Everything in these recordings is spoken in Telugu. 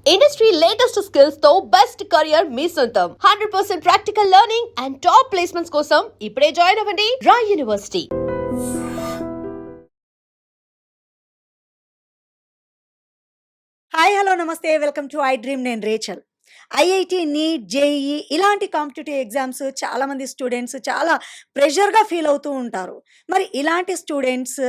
ఇండస్ట్రీ లేటెస్ట్ స్కిల్స్ తో బెస్ట్ కెరియర్ మీ సొంతం. 100% practical learning and top placements కోసం ఇప్పుడే జాయిన్ అవ్వండి రాయ్ యూనివర్సిటీ. హాయ్ హలో నమస్తే వెల్కమ్ టు ఐ డ్రీమ్. నేను రేచల్. ఐఐటి నీట్ జేఈఈ ఇలాంటి కాంపిటేటివ్ ఎగ్జామ్స్ చాలామంది స్టూడెంట్స్ చాలా ప్రెషర్గా ఫీల్ అవుతూ ఉంటారు. మరి ఇలాంటి స్టూడెంట్స్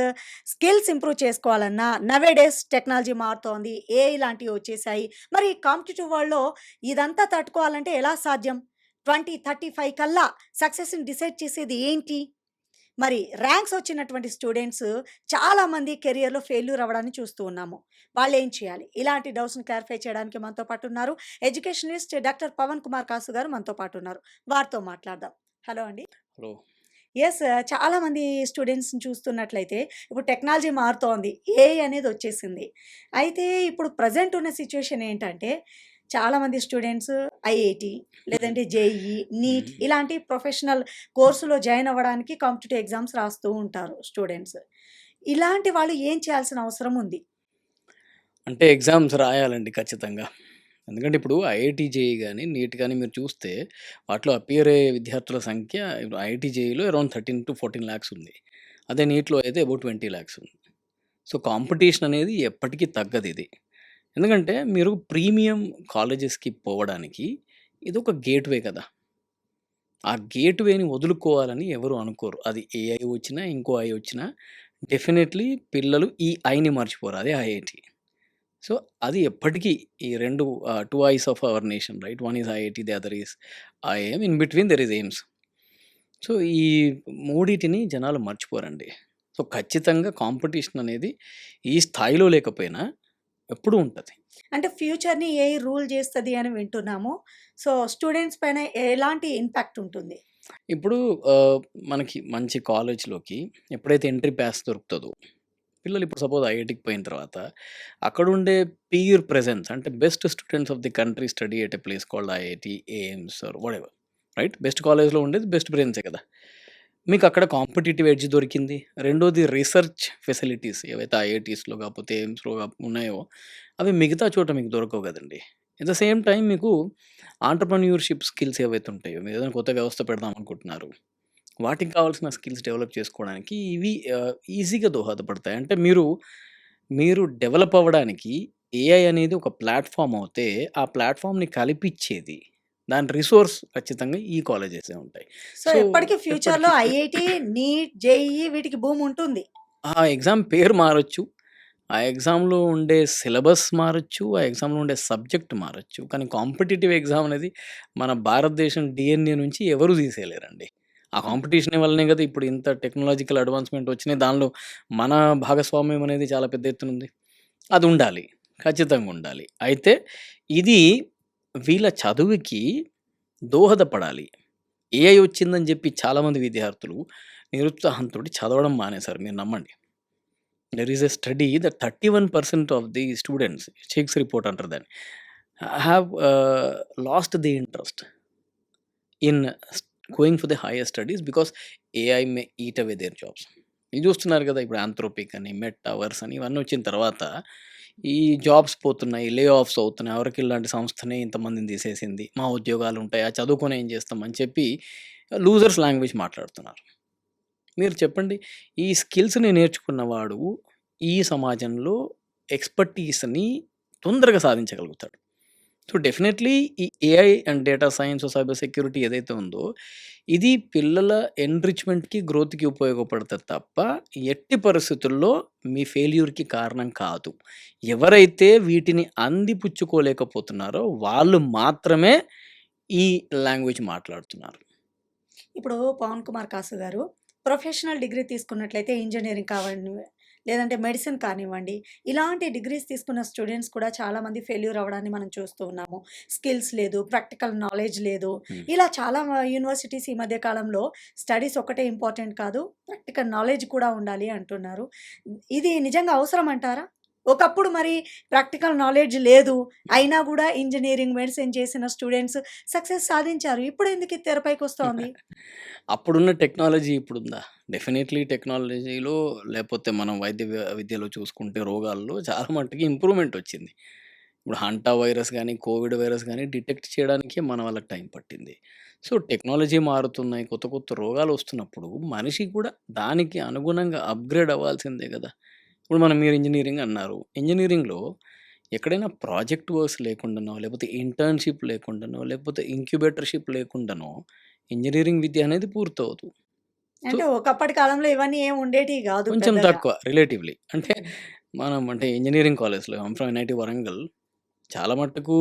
స్కిల్స్ ఇంప్రూవ్ చేసుకోవాలన్నా నవేడేస్ టెక్నాలజీ మారుతోంది, ఏ ఇలాంటివి వచ్చేసాయి. మరి కాంపిటేటివ్ వరల్డ్లో ఇదంతా తట్టుకోవాలంటే ఎలా సాధ్యం? 2035 కల్లా సక్సెస్ని డిసైడ్ చేసేది ఏంటి? మరి ర్యాంక్స్ వచ్చినటువంటి స్టూడెంట్స్ చాలామంది కెరియర్లో ఫెయిల్యూర్ అవ్వడాన్ని చూస్తూ ఉన్నాము. వాళ్ళు ఏం చేయాలి? ఇలాంటి డౌట్స్ని క్లారిఫై చేయడానికి మనతో పాటు ఉన్నారు ఎడ్యుకేషనలిస్ట్ డాక్టర్ పవన్ కుమార్ కాసు గారు మనతో పాటు ఉన్నారు. వారితో మాట్లాడదాం. హలో అండి. హలో. ఎస్, చాలామంది స్టూడెంట్స్ని చూస్తున్నట్లయితే ఇప్పుడు టెక్నాలజీ మారుతోంది, ఏఐ అనేది వచ్చేసింది. అయితే ఇప్పుడు ప్రజెంట్ ఉన్న సిచ్యువేషన్ ఏంటంటే చాలామంది స్టూడెంట్స్ ఐఐటి లేదంటే జేఈఈ నీట్ ఇలాంటి ప్రొఫెషనల్ కోర్సులో జాయిన్ అవ్వడానికి కాంపిటేటివ్ ఎగ్జామ్స్ రాస్తూ ఉంటారు స్టూడెంట్స్. ఇలాంటి వాళ్ళు ఏం చేయాల్సిన అవసరం ఉంది? అంటే ఎగ్జామ్స్ రాయాలండి ఖచ్చితంగా. ఎందుకంటే ఇప్పుడు ఐఐటీ జేఈ కానీ నీట్ కానీ మీరు చూస్తే వాటిలో అపియర్ అయ్యే విద్యార్థుల సంఖ్య ఇప్పుడు ఐఐటీ జేఈలో అరౌండ్ 13 to 14 lakhs ఉంది. అదే నీట్లో అయితే అబౌట్ 20 lakhs ఉంది. సో కాంపిటీషన్ అనేది ఎప్పటికీ తగ్గదు ఇది. ఎందుకంటే మీరు ప్రీమియం కాలేజెస్కి పోవడానికి ఇది ఒక గేట్వే కదా. ఆ గేట్వేని వదులుకోవాలని ఎవరు అనుకోరు. అది ఏఐ వచ్చినా ఇంకో ఐ వచ్చినా డెఫినెట్లీ పిల్లలు ఈ ఐని మర్చిపోరు. అదే ఐఐటి. సో అది ఎప్పటికీ ఈ రెండు two eyes of our nation, right? One is IIT, the other is IIM, in between there is AIIMS. So ఈ మూడిటిని జనాలు మర్చిపోరండి. సో ఖచ్చితంగా కాంపిటీషన్ అనేది ఈ స్థాయిలో లేకపోయినా ఎప్పుడూ ఉంటుంది. అంటే ఫ్యూచర్ని ఏఐ రూల్ చేస్తుంది అని వింటున్నాము. సో స్టూడెంట్స్ పైన ఎలాంటి ఇంపాక్ట్ ఉంటుంది? ఇప్పుడు మనకి మంచి కాలేజ్‌లోకి ఎప్పుడైతే ఎంట్రీ పాస్ దొరుకుతదో, పిల్లలు ఇప్పుడు సపోజ్ ఐఐటీకి పోయిన తర్వాత అక్కడుండే పీర్ ప్రెజెన్స్ అంటే best students of the country study at a place called IIT, AIIMS or whatever, right? Best కాలేజ్‌లో ఉండేది బెస్ట్ బ్రెయిన్సే కదా. మీకు అక్కడ కాంపిటీటివ్ ఎడ్జ్ దొరికింది. రెండోది రీసెర్చ్ ఫెసిలిటీస్ ఏవైతే ఐఐటీస్‌లో కాకపోతే ఎయిమ్స్‌లో ఉన్నాయో అవి మిగతా చోట మీకు దొరకవు కదండీ. ఎట్ ద సేమ్ టైమ్ మీకు ఆంటర్‌ప్రెన్యూర్‌షిప్ స్కిల్స్ ఏవైతే ఉంటాయో, మీరు ఏదైనా కొత్త వ్యవస్థ పెడదాం అనుకుంటున్నారు. వాటికి కావాల్సిన స్కిల్స్ డెవలప్ చేసుకోవడానికి ఇవి ఈజీగా దోహదపడతాయి. అంటే మీరు డెవలప్ అవ్వడానికి ఏఐ అనేది ఒక ప్లాట్‌ఫామ్ అవుతే, ఆ ప్లాట్‌ఫామ్‌ని కలిపిచ్చేది, దాని రిసోర్స్ ఖచ్చితంగా ఈ కాలేజెసే ఉంటాయి. సో ఎప్పటికీ ఫ్యూచర్లో ఐఐటి నీట్ జేఈఈ వీటికి భూమి ఉంటుంది. ఆ ఎగ్జామ్ పేరు మారొచ్చు. ఆ ఎగ్జామ్‌లో ఉండే సిలబస్ మారొచ్చు. ఆ ఎగ్జామ్‌లో ఉండే సబ్జెక్ట్ మారొచ్చు. కానీ కాంపిటీటివ్ ఎగ్జామ్ అనేది మన భారతదేశం డీఎన్ఏ నుంచి ఎవరు తీసేయలేరండి. ఆ కాంపిటీషన్ వల్లనే కదా ఇప్పుడు ఇంత టెక్నాలజికల్ అడ్వాన్స్‌మెంట్ వచ్చినాయి. దానిలో మన భాగస్వామ్యం అనేది చాలా పెద్ద ఎత్తున ఉంది. అది ఉండాలి. ఖచ్చితంగా ఉండాలి. అయితే ఇది వీళ్ళ చదువుకి దోహదపడాలి. ఏఐ వచ్చిందని చెప్పి చాలామంది విద్యార్థులు నిరుత్సాహంతోటి చదవడం మానేశారు. మీరు నమ్మండి. There is a study that 31% of the students, shakes report అంటారు దాన్ని, have lost the interest in going for the higher studies because AI May eat away there jobs. ఇది చూస్తున్నారు కదా ఇప్పుడు ఆంథ్రోపిక్ అని, మెటావర్స్ అని ఇవన్నీ వచ్చిన తర్వాత ఈ జాబ్స్ పోతున్నాయి, లే ఆఫ్స్ అవుతున్నాయి. ఎవరికి ఇలాంటి సంస్థనే ఇంతమందిని తీసేసింది, మా ఉద్యోగాలు ఉంటాయి, ఆ చదువుకొని ఏం చేస్తాం అని చెప్పి లూజర్స్ లాంగ్వేజ్ మాట్లాడుతున్నారు. మీరు చెప్పండి, ఈ స్కిల్స్‌ని నేర్చుకున్నవాడు ఈ సమాజంలో ఎక్స్‌పర్టీస్‌ని తొందరగా సాధించగలుగుతాడు. సో డెఫినెట్‌లీ ఈ AI and data science, cyber security ఏదైతే ఉందో ఇది పిల్లల ఎన్రిచ్‌మెంట్‌కి, గ్రోత్‌కి ఉపయోగపడతది తప్ప ఎట్టి పరిస్థితుల్లో మీ ఫెయిల్యూర్‌కి కారణం కాదు. ఎవరైతే వీటిని అందిపుచ్చుకోలేకపోతున్నారో వాళ్ళు మాత్రమే ఈ లాంగ్వేజ్ మాట్లాడుతున్నారు. ఇప్పుడు పవన్ కుమార్ కాసు గారు ప్రొఫెషనల్ డిగ్రీ తీసుకున్నట్లయితే ఇంజనీరింగ్ కావండి లేదంటే మెడిసిన్ కానివ్వండి, ఇలాంటి డిగ్రీస్ తీసుకున్న స్టూడెంట్స్ కూడా చాలామంది ఫెయిల్యూర్ అవ్వడాన్ని మనం చూస్తూ ఉన్నాము. స్కిల్స్ లేదు, ప్రాక్టికల్ నాలెడ్జ్ లేదు. హ్మ్. ఇలా చాలా యూనివర్సిటీస్ ఈ మధ్య కాలంలో స్టడీస్ ఒకటే ఇంపార్టెంట్ కాదు, ప్రాక్టికల్ నాలెడ్జ్ కూడా ఉండాలి అంటున్నారు. ఇది నిజంగా అవసరం అంటారా? ఒకప్పుడు మరి ప్రాక్టికల్ నాలెడ్జ్ లేదు, అయినా కూడా ఇంజనీరింగ్ మెడిసిన్ చేసిన స్టూడెంట్స్ సక్సెస్ సాధించారు. ఇప్పుడు ఎందుకు ఇది తెరపైకి వస్తోంది? అప్పుడున్న టెక్నాలజీ ఇప్పుడుందా? డెఫినెట్‌లీ టెక్నాలజీలో లేపోతే మనం వైద్య విద్యలో చూసుకుంటే రోగాల్లో చాలా మట్టుకి ఇంప్రూవ్‌మెంట్ వచ్చింది. ఇప్పుడు హంటా వైరస్ గానీ, కోవిడ్ వైరస్ గానీ డిటెక్ట్ చేయడానికి మన వాళ్ళకి టైం పట్టింది. సో, టెక్నాలజీ మారుతున్నాయి. కొత్త కొత్త రోగాలొస్తున్నప్పుడు మనిషి కూడా దానికి అనుగుణంగా అప్‌గ్రేడ్ అవ్వాల్సిందే గదా! ఇప్పుడు మీరు ఇంజినీరింగ్ అన్నారు. ఇంజినీరింగ్‌లో ఎక్కడైనా ప్రాజెక్ట్ వర్క్స్ లేకుండానో, లేకపోతే ఇంటర్న్‌షిప్ లేకుండానో, లేకపోతే ఇంక్యుబేటర్‌షిప్ లేకుండానో ఇంజినీరింగ్ విద్య అనేది పూర్తవదు. సో, అంటే ఒకప్పటి కాలంలో ఇవన్నీ ఏమి ఉండేటివి గాదు కొంచెం పెద్దగా. తక్కువ రిలేటివ్‌లీ. అంటే ఇంజినీరింగ్ కాలేజ్‌లో ఐయామ్ ఫ్రమ్ ఎన్‌ఐటీ వరంగల్. చాలా మట్టుకు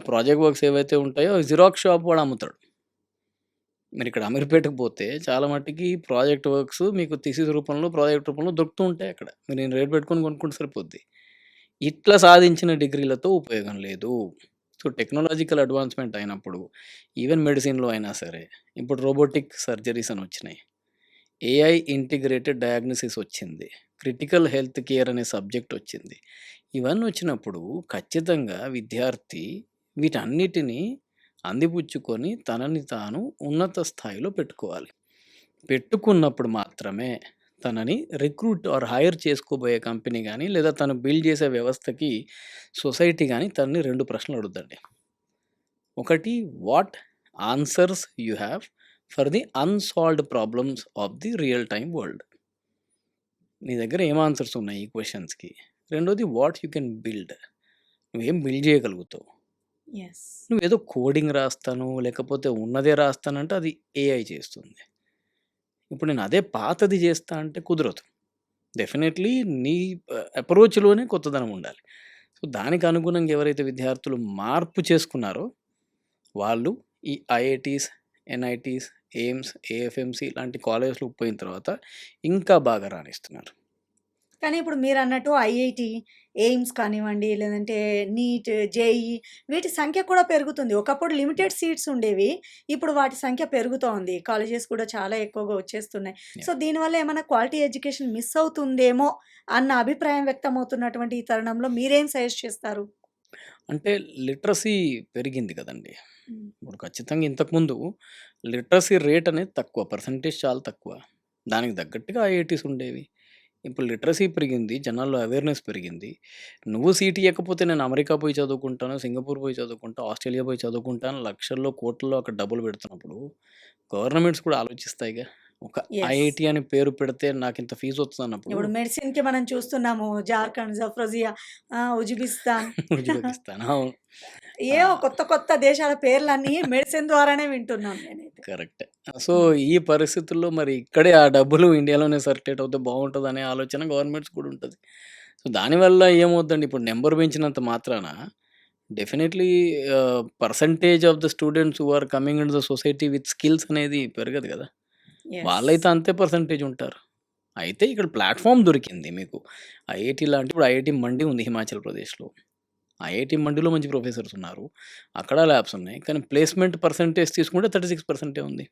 ప్రాజెక్ట్ వర్క్స్ ఏవైతే ఉంటాయో జిరాక్స్ షాప్ వాడు అమ్ముతాడు. మీరిక్కడ అమీర్‌పేటకి పోతే చాలా మట్టికి ప్రాజెక్ట్ వర్క్స్ మీకు థీసిస్ రూపంలో, ప్రాజెక్ట్ రూపంలో దొరుకుతూ ఉంటాయి అక్కడ. మీరు రేట్ పెట్టుకొని కొనుక్కుంటే సరిపోద్ది. ఇట్లా సాధించిన డిగ్రీలతో ఉపయోగం లేదు. సో, టెక్నాలజికల్ అడ్వాన్స్‌మెంట్ అయినప్పుడు ఈవెన్ మెడిసిన్‌లో అయినా సరే, ఇప్పుడు రోబోటిక్ సర్జరీస్ అని వచ్చినాయి. ఏఐ ఇంటిగ్రేటెడ్ డయాగ్నోసిస్ వచ్చింది. క్రిటికల్ హెల్త్ కేర్ అనే సబ్జెక్ట్ వచ్చింది. ఇవన్నీ వచ్చినప్పుడు ఖచ్చితంగా విద్యార్థి వీటన్నిటిని అందిపుచ్చుకొని తనని తాను ఉన్నత స్థాయిలో పెట్టుకోవాలి. పెట్టుకున్నప్పుడు మాత్రమే తనని రిక్రూట్ ఆర్ హైర్ చేసుకోబోయే కంపెనీ గానీ, లేదా తను బిల్డ్ చేసే వ్యవస్థకి సొసైటీ గానీ తనని 2 ప్రశ్నలు అడుగుద్దండి. ఒకటి, what answers you have for the unsolved problems of the real time world. నీ దగ్గర ఏం ఆన్సర్స్ ఉన్నాయి ఈ క్వెషన్స్‌కి. రెండోది, వాట్ యూ కెన్ బిల్డ్. నువ్వేం బిల్డ్ చేయగలుగుతావు. యెస్. నువ్వేదో కోడింగ్ రాస్తాను, లేకపోతే ఉన్నదే రాస్తానంటే అది ఏఐ చేస్తుంది. ఇప్పుడు నేను అదే పాతది చేస్తా అంటే కుదరదు. డెఫినెట్‌లీ నీ అప్రోచ్‌లోనే కొత్తదనం ఉండాలి. సో, దానికి అనుగుణంగా ఎవరైతే విద్యార్థులు మార్పు చేసుకున్నారో, వాళ్ళు ఈ ఐఐటీస్, ఎన్ఐటీస్, ఎయిమ్స్, ఏఎఫ్ఎంసీ ఇలాంటి కాలేజ్‌లోకి పోయిన తర్వాత ఇంకా బాగా రాణిస్తున్నారు. కానీ ఇప్పుడు మీరన్నట్టు ఐఐటీ, ఎయిమ్స్ కానివ్వండి, లేదంటే నీట్, జేఈఈ వీటి సంఖ్య కూడా పెరుగుతుంది. ఒకప్పుడు లిమిటెడ్ సీట్స్ ఉండేవి. ఇప్పుడు వాటి సంఖ్య పెరుగుతోంది. కాలేజెస్ కూడా చాలా ఎక్కువగా వచ్చేస్తున్నాయి. So, yeah! దీనివల్ల ఏమైనా క్వాలిటీ ఎడ్యుకేషన్ మిస్ అవుతుందేమో అన్న అభిప్రాయం వ్యక్తమవుతున్నటువంటి ఈ తరుణంలో మీరేం సజెస్ట్ చేస్తారు? అంటే లిటరసీ పెరిగింది కదండీ! హ్మ్. ఇప్పుడు ఖచ్చితంగా ఇంతకుముందు లిటరసీ రేట్ అనేది తక్కువ. పర్సెంటేజ్ చాలా తక్కువ. దానికి తగ్గట్టుగా ఐఐటీస్ ఉండేవి. ఇప్పుడు లిటరసీ పెరిగింది. జనాల్లో అవేర్‌నెస్ పెరిగింది. నువ్వు సీట్ ఇయ్యకపోతే నేను అమెరికా పోయి చదువుకుంటాను, సింగపూర్ పోయి చదువుకుంటా, ఆస్ట్రేలియా పోయి చదువుకుంటాను, లక్షల్లో, కోట్లలో అక్కడ డబ్బులు పెడుతున్నప్పుడు గవర్నమెంట్స్ కూడా ఆలోచిస్తాయిగా. ఒక యెస్. ఐఐటీ అని పేరు పెడితే నాకింత ఫీజ్ వస్తదన్నప్పుడు ఇప్పుడు మెడిసిన్‌కి మనం చూస్తున్నాము. Jharkhand, Zaporizhzhia, Uzbekistan Uzbekistan. అవును. ఆ! ఏవో కొత్త కొత్త దేశాల పేర్లన్నీ మెడిసిన్ ద్వారానే వింటున్నాను నేనైతే. కరెక్టే. సో, హ్మ్. ఈ పరిస్థితుల్లో మరి ఇక్కడే ఆ డబ్బులు ఇండియాలోనే సర్క్యులేట్ అవుతే బావుంటదనే ఆలోచన గవర్నమెంట్స్ కూడా ఉంటది. సో, దానివల్ల ఏమవుద్దండి, ఇప్పుడు నంబర్ పెంచినంత మాత్రాన definitely percentage of the students who are coming into the society with skills అనేది పెరగదు గదా! యెస్. వాళ్ళైతే అంతే పర్సెంటేజ్ ఉంటారు. అయితే ఇక్కడ ప్లాట్‌ఫార్మ్ దొరికింది మీకు. ఐఐటీ లాంటి ఇప్పుడు ఐఐటీ మండి ఉంది హిమాచల్ ప్రదేశ్‌లో. ఐఐటీ మండిలో మంచి ప్రొఫెసర్స్ ఉన్నారు. అక్కడ ల్యాబ్స్ ఉన్నాయి. కానీ ప్లేస్‌మెంట్ పర్సెంటేజ్ తీసుకుంటే 36% ఉంది.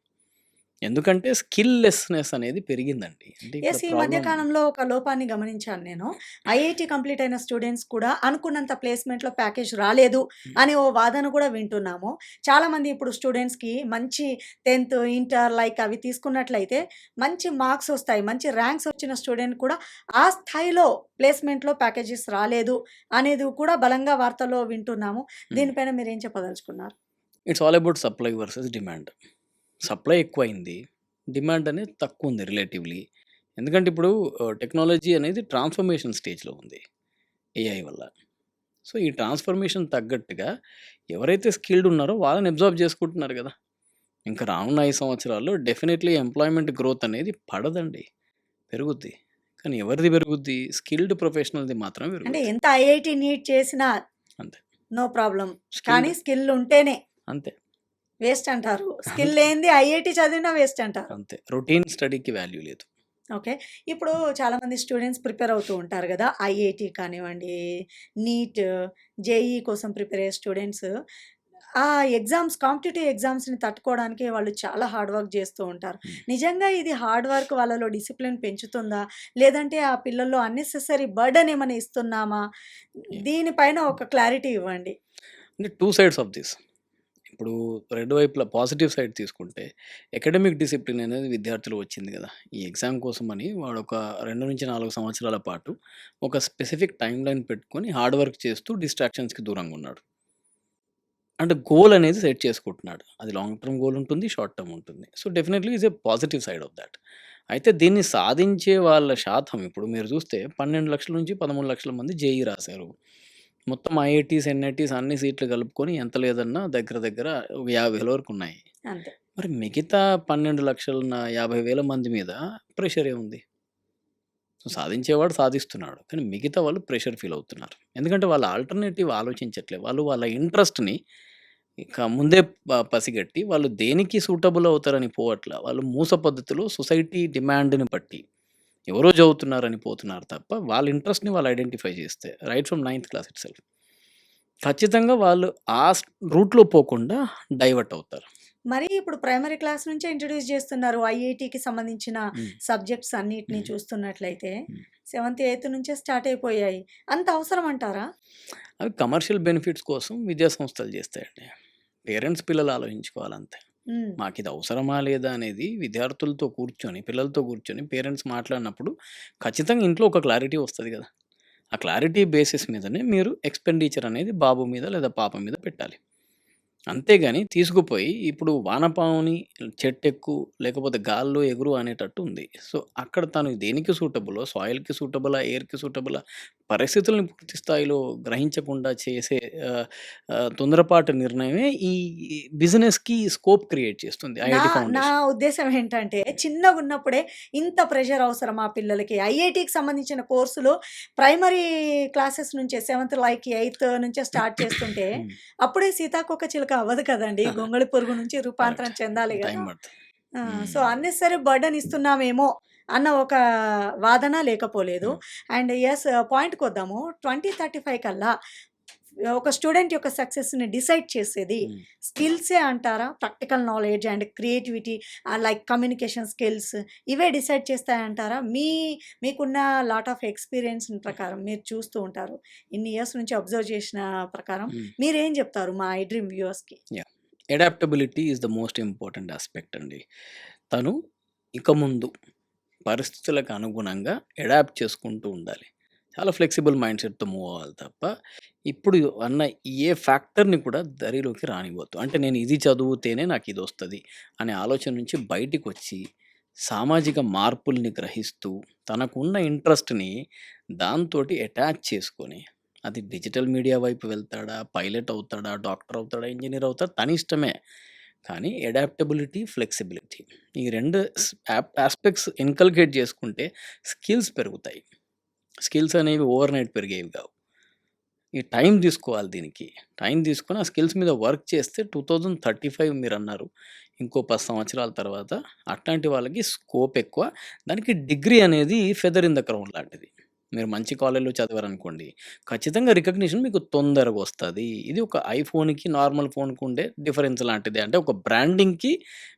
ఎందుకంటే స్కిల్ లెస్‌నెస్ అనేది పెరిగిందండి. అంటే ఇక్కడ యెస్. ఈ మధ్య ప్రాబ్లమ్ కాలంలో ఒక లోపాన్ని గమనించాను నేను. ఐఐటీ కంప్లీట్ అయిన స్టూడెంట్స్ కూడా అనుకున్నంత ప్లేస్‌మెంట్‌లో ప్యాకేజ్ రాలేదు హ్మ్. అనే ఓ వాదన కూడా వింటున్నాము. చాలామంది ఇప్పుడు స్టూడెంట్స్‌కి మంచి 10థ్, ఇంటర్ లైక్ అవి తీసుకున్నట్లయితే మంచి మార్క్స్ వస్తాయి. మంచి ర్యాంక్స్ వచ్చిన స్టూడెంట్ కూడా ఆ స్థాయిలో ప్లేస్‌మెంట్‌లో ప్యాకేజెస్ రాలేదు అనేది కూడా బలంగా వార్తల్లో వింటున్నాము. హ్మ్. దీనిపైన మీరేం చెప్పదలుచుకున్నారు? It's all about supply versus demand. Supply ఎక్కువైంది. డిమాండ్ అనేది తక్కువుంది రిలేటివ్‌లీ. ఎందుకంటే ఇప్పుడు టెక్నాలజీ అనేది ట్రాన్స్‌ఫర్మేషన్ స్టేజ్‌లో ఉంది ఏఐ వల్ల. సో, ఈ ట్రాన్స్‌ఫర్మేషన్ తగ్గట్టుగా ఎవరైతే స్కిల్డ్ ఉన్నారో వాళ్ళని అబ్జార్బ్ చేసుకుంటున్నారు గదా! ఇంకా రానున్న 5 సంవత్సరాల్లో డెఫినెట్‌లీ ఎంప్లాయ్‌మెంట్ గ్రోత్ అనేది పడదండి. పెరుగుద్ది. కానీ ఎవరిది పెరుగుద్ది? స్కిల్డ్ ప్రొఫెషనల్‌ది మాత్రమే అంటే పెరుగుద్ది. ఎంత ఐఐటీ, నీట్ చేసినా అంతే. No problem. స్కిల్డ్ కానీ స్కిల్ ఉంటేనే అంతే. వేస్ట్ అంటారు. స్కిల్ అంతే. లేనిది ఐఐటీ చదివినా వేస్ట్ అంటారు. అంతే. రొటీన్ స్టడీకి వాల్యూ లేదు. ఓకే. ఇప్పుడు చాలామంది స్టూడెంట్స్ ప్రిపేర్ అవుతూ ఉంటారు గదా! ఐఐటీ కానివ్వండి, నీట్, జేఈఈ కోసం ప్రిపేర్ అయ్యే స్టూడెంట్స్ ఆ ఎగ్జామ్స్ కాంపిటీటివ్ ఎగ్జామ్స్‌ని తట్టుకోవడానికి వాళ్ళు చాలా హార్డ్ వర్క్ జేస్తూ ఉంటారు. హ్మ్. నిజంగా ఇది హార్డ్ వర్క్ వాళ్ళలో డిసిప్లిన్ పెంచుతుందా? లేదంటే ఆ పిల్లల్లో అన్నెసెసరీ బర్డెన్ ఏమైనా ఇస్తున్నామా? యాహ్! దీనిపైన ఒక క్లారిటీ ఇవ్వండి. అంటే 2 సైడ్స్ ఆఫ్ దిస్. ఇప్పుడు 2 వైపులా పాజిటివ్ సైడ్ తీసుకుంటే అకాడమిక్ డిసిప్లిన్ అనేది విద్యార్థులు వచ్చింది కదా! ఈ ఎగ్జామ్ కోసమని వాడొక 2-4 సంవత్సరాల పాటు ఒక స్పెసిఫిక్ టైమ్‌లైన్ పెట్టుకొని హార్డ్ వర్క్ చేస్తూ డిస్ట్రాక్షన్స్‌కి దూరంగా ఉన్నాడు. అంటే గోల్ అనేది సెట్ చేసుకుంటున్నాడు. అది లాంగ్ టర్మ్ గోల్ ఉంటుంది. షార్ట్ టర్మ్ ఉంటుంది. So, definitely is a positive side of thought. అయితే దీన్ని సాధించే వాళ్ళ శాతం ఇప్పుడు మీరు చూస్తే 12,00,000 నుంచి 13,00,000 మంది జేఈఈ రాశారు. మొత్తం ఐఐటీస్, ఎన్ఐటీస్ అన్ని సీట్లు కలుపుకొని ఎంత లేదన్నా దగ్గర దగ్గర ఒక 50,000 వరకు ఉన్నాయి. అంతే. మరి మిగతా 12,50,000 మంది మీద ప్రెషర్ ఏముంది? సో, సాధించేవాడు సాధిస్తున్నాడు. కానీ మిగతా వాళ్ళు ప్రెషర్ ఫీల్ అవుతున్నారు. ఎందుకంటే వాళ్ళ ఆల్టర్‌నేటివ్ ఆలోచించట్లే. వాళ్ళు వాళ్ళ ఇంట్రెస్ట్‌ని ఇక ముందే పసిగట్టి వాళ్ళు దేనికి సూటబుల్ అవుతారని పోవట్ల. వాళ్ళు మూస పద్ధతిలో సొసైటీ డిమాండ్‌ని బట్టి ఎవరో చదువుతున్నారని పోతున్నారు తప్ప వాళ్ళ ఇంట్రెస్ట్‌ని వాళ్ళు ఐడెంటిఫై చేస్తే right from ninth class itself ఖచ్చితంగా వాళ్ళు ఆ రూట్‌లో పోకుండా డైవర్ట్ అవుతారు. మరి ఇప్పుడు ప్రైమరీ క్లాస్ నుంచే ఇంట్రొడ్యూస్ చేస్తున్నారు. ఐఐటీకి సంబంధించిన హ్మ్. సబ్జెక్ట్స్ అన్నిటిని హ్మ్. చూస్తున్నట్లయితే హ్మ్. 7థ్, 8థ్ నుంచే స్టార్ట్ అయిపోయాయి. అంత అవసరం అంటారా? అవి కమర్షియల్ బెనిఫిట్స్ కోసం విద్యా సంస్థలు చేస్తాయండి. పేరెంట్స్ పిల్లలు ఆలోచించుకోవాలంతే. హ్మ్. మాకిది అవసరమా లేదా అనేది విద్యార్థులతో కూర్చొని, పిల్లలతో కూర్చొని పేరెంట్స్ మాట్లాడినప్పుడు ఖచ్చితంగా ఇంట్లో ఒక క్లారిటీ వస్తది కదా! ఆ క్లారిటీ బేసిస్ మీదనే మీరు ఎక్స్‌పెండిచర్ అనేది బాబు మీద లేదా పాప మీద పెట్టాలి. అంతేగాని తీసుకుపోయి ఇప్పుడు వానపాముని చెట్టెక్కు లేకపోతే గాల్లో ఎగురు అనేటట్టు ఉంది. సో, అక్కడ తను దేనికి సూటబులో సాయిల్‌కి సూటబులా, ఎయిర్‌కి సూటబులా పరిస్థితుల్ని పూర్తి స్థాయిలో గ్రహించకుండా చేసే ఆహ్, తొందరపాటు నిర్ణయమే ఈ బిజినెస్‌కి స్కోప్ క్రియేట్ చేస్తుంది నా ఐఐటీ నా ఫౌండేషన్. ఉద్దేశ్యం ఏంటంటే, చిన్నగున్నప్పుడే ఇంత ప్రెషర్ అవసరమా పిల్లలకి? ఐఐటీకి సంబంధించిన కోర్సులు ప్రైమరీ క్లాసెస్ నుంచే 7థ్ లైక్ 8థ్ నుంచే స్టార్ట్ చేస్తుంటే, హ్మ్. అప్పుడే సీతాకోకచిలుక అవ్వదు కదండీ! గొంగళి పురుగు నుంచి రూపాంతరం కరెక్ట్. చెందాలి టైం గదా! పడతది. సో, హ్మ్. అన్నెసెసరీ బర్డెన్ ఇస్తున్నామేమో అన్న ఒక వాదన లేకపోలేదు. హ్మ్. And yes పాయింట్‌కొద్దాము. 2035 కల్లా ఒక స్టూడెంట్ యొక్క సక్సెస్‌ని డిసైడ్ చేసేది హ్మ్. స్కిల్సే అంటారా? Practical knowledge and creativity like communication skills ఇవే డిసైడ్ చేస్తాయంటారా? మీకున్న లాట్ ఆఫ్ ఎక్స్‌పీరియన్స్ ప్రకారం మీరు చూస్తూ ఉంటారు. ఇన్ని ఇయర్స్ నుంచి అబ్జర్వ్ చేసిన ప్రకారం హ్మ్. మీరేం చెప్తారు మా ఐ డ్రీమ్ వ్యూవర్స్‌కి? Yeah! Adaptability is the most important aspect అండి. తను ఇక ముందు పరిస్థితులకు అనుగుణంగా అడాప్ట్ చేసుకుంటూ ఉండాలి. చాలా ఫ్లెక్సిబుల్ మైండ్‌సెట్‌తో మూవ్ అవ్వాలి తప్ప, ఇప్పుడు అన్న ఏ ఫ్యాక్టర్‌ని కూడా దరిలోకి రానివ్వద్దు. అంటే నేను ఇది చదువుతేనే నాకిదొస్తది అనే ఆలోచన నుంచి బయటికొచ్చి, సామాజిక మార్పుల్ని గ్రహిస్తూ, తనకున్న ఇంట్రెస్ట్‌ని దాంతోటి అటాచ్ చేసుకొని, అది డిజిటల్ మీడియా వైపు వెళ్తాడా, పైలట్ అవుతాడా, డాక్టర్ అవుతాడా, ఇంజినీర్ అవుతాడా తనిష్టమే. కానీ అడాప్టబిలిటీ, ఫ్లెక్సిబిలిటీ ఈ 2 యాస్పెక్ట్స్ ఇన్కల్కేట్ చేసుకుంటే స్కిల్స్ పెరుగుతాయి. స్కిల్స్ అనేవి ఓవర్‌నైట్ పెరిగేవి కావు. ఈ టైం తీసుకోవాలి దీనికి. టైం తీసుకొని ఆ స్కిల్స్ మీద వర్క్ చేస్తే 2035 మీరన్నారు. ఇంకో 10 సంవత్సరాల తర్వాత అట్లాంటి వాళ్ళకి స్కోప్ ఎక్కువ. దానికి డిగ్రీ అనేది ఫెదర్ ఇన్ ద క్రౌన్ లాంటిది. మీరు మంచి కాలేజ్‌లో చదివారనుకోండి, ఖచ్చితంగా రికగ్నిషన్ మీకు తొందరగా వస్తది. ఇది ఒక ఐఫోన్‌కి, నార్మల్ ఫోన్‌కి ఉండే డిఫరెన్స్ లాంటిదే. అంటే ఒక బ్రాండింగ్‌కి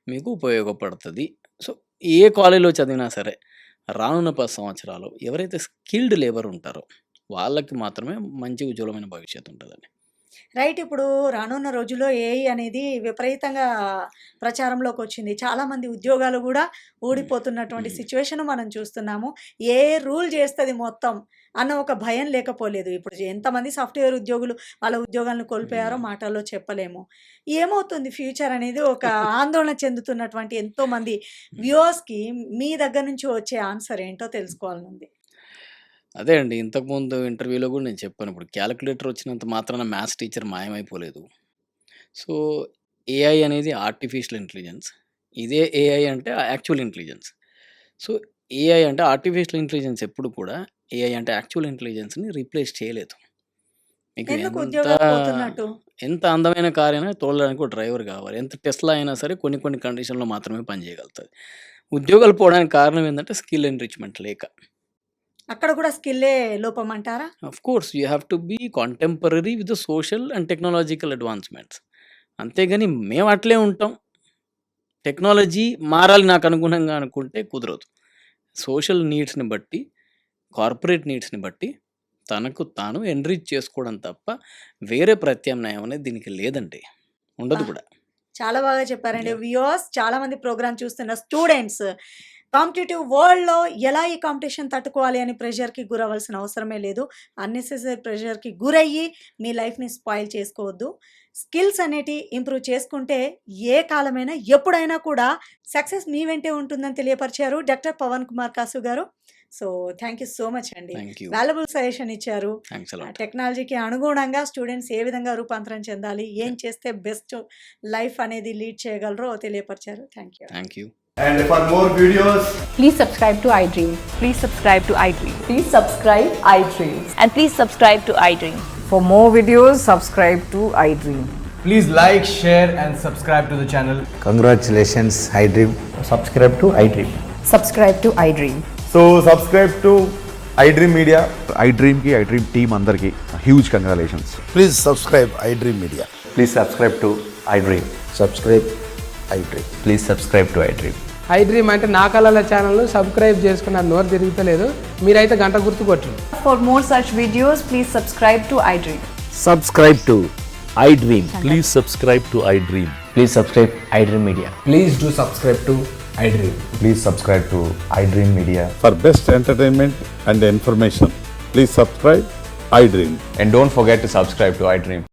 మీకు ఉపయోగపడతది. సో, ఏ కాలేజ్‌లో చదివినా సరే, రానున్న 10 సంవత్సరాలు ఎవరైతే స్కిల్డ్ లేబర్ ఉంటారో వాళ్ళకి మాత్రమే మంచి ఉజ్వలమైన భవిష్యత్తు ఉంటదండి. రైట్. ఇప్పుడు రానున్న రోజుల్లో ఏఐ అనేది విపరీతంగా ప్రచారంలోకొచ్చింది. చాలామంది ఉద్యోగాలు గూడా హ్మ్. ఊడిపోతున్నటువంటి హ్మ్. సిట్యుయేషన్ మనం చూస్తున్నాము. ఏఐ రూల్ చేస్తది మొత్తం అన్న ఒక భయం లేకపోలేదు. ఇప్పుడు ఎంతమంది సాఫ్ట్‌వేర్ ఉద్యోగులు వాళ్ళ ఉద్యోగాలను కోల్పోయారో హ్మ్. మాటల్లో చెప్పలేము. ఏమవుతుంది ఫ్యూచర్ అనేది ఒక ఆందోళన చెందుతున్నటువంటి ఎంతోమంది హ్మ్. వ్యూవర్స్‌కి మీ దగ్గర నుంచి వచ్చే ఆన్సర్ ఏంటో తెలుసుకోవాలనుంది. అదే అండి. ఇంతకుముందు ఇంటర్వ్యూలో గూడా నేను చెప్పాను. ఇప్పుడు కాలిక్యులేటర్ వచ్చినంత మాత్రాన మ్యాథ్స్ టీచర్ మాయమైపోలేదు. సో, ఏఐ అనేది ఆర్టిఫిషియల్ ఇంటెలిజెన్స్. ఇదే ఏఐ అంటే యాక్చువల్ ఇంటెలిజెన్స్. సో, ఏఐ అంటే ఆర్టిఫిషియల్ ఇంటెలిజెన్స్ ఎప్పుడు కూడా ఏఐ అంటే యాక్చువల్ ఇంటెలిజెన్స్‌ని రీప్లేస్ చేయలేదు. మీకు ఎందుకు ఎంత ఉద్యోగాలు పోతున్నట్టు? ఎంత అందమైన కారైనా తోలడానికి ఒక డ్రైవర్ గావాలి. ఎంత టెస్లా అయినా సరే కొన్ని కొన్ని కండిషన్‌లో మాత్రమే పని చేయగలుగుతది. ఉద్యోగాలు పోవడానికి కారణం ఏందంటే స్కిల్ ఎన్రిచ్‌మెంట్ లేక. అక్కడ కూడా స్కిల్లే లోపమంటారా? Of course, you have to be contemporary with the social and technological advancements. అంతేగాని మేము అట్లే ఉంటాం. టెక్నాలజీ మారాలి నాకు అనుగుణంగా అనుకుంటే కుదరదు. సోషల్ నీడ్స్‌ని బట్టి, కార్పొరేట్ నీడ్స్‌ని బట్టి తనకు తాను ఎన్రిచ్ చేసుకోవడం తప్ప వేరే ప్రత్యామ్నాయం అనేది దీనికి లేదండి. ఉండదు ఆ! కూడా. చాలా బాగా చెప్పారండి. యాహ్! వ్యూవర్స్ చాలామంది ప్రోగ్రామ్ చూస్తున్న స్టూడెంట్స్ కాంపిటీటివ్ వరల్డ్‌లో ఎలా ఈ కాంపిటీషన్ తట్టుకోవాలి అని ప్రెషర్‌కి గురవ్వాల్సిన అవసరమే లేదు. అన్నెసెసరీ ప్రెషర్‌కి గురయ్యి మీ లైఫ్‌ని స్పాయిల్ చేసుకోవద్దు. స్కిల్స్ అనేటివి ఇంప్రూవ్ చేసుకుంటే ఏ కాలమైనా, ఎప్పుడైనా కూడా సక్సెస్ మీ వెంటే ఉంటుందని తెలియపరిచారు doctor Pavan Kumar Kasu garu. So, thank you so much అండి. Thank you. వాల్యుబుల్ సజెషన్ ఇచ్చారు. Thanks a lot. టెక్నాలజీకి అనుగుణంగా స్టూడెంట్స్ ఏ విధంగా రూపాంతరం చెందాలి, ఏం చేస్తే బెస్ట్ లైఫ్ అనేది లీడ్ చేయగలరో తెలియపరిచారు. Thank you. Thank you. And for more videos, Please subscribe to iDream. Please subscribe to iDream. Please subscribe iDream. And please subscribe to iDream. For more videos, subscribe to iDream. please like, share, and subscribe to the channel. Congratulations, iDream. subscribe to iDream. Subscribe to iDream. So subscribe to iDream Media. iDream ki iDream team అందరికి huge congratulations. Please subscribe iDream Media. Please subscribe to iDream. Subscribe iDream. Please subscribe to iDream. iDream అంటే నా కళల ఛానల్ను సబ్స్క్రైబ్ చేసుకున్న నోరు తిరుగుతలేదు. మీరైతే గంట గుర్తు కొట్టండి. For more such videos, please subscribe to iDream. Subscribe to iDream. Please subscribe to iDream. Please subscribe iDream Media. Please do subscribe to iDream. Please subscribe to iDream Media. For best entertainment and information, please subscribe iDream. And don't forget to subscribe to iDream.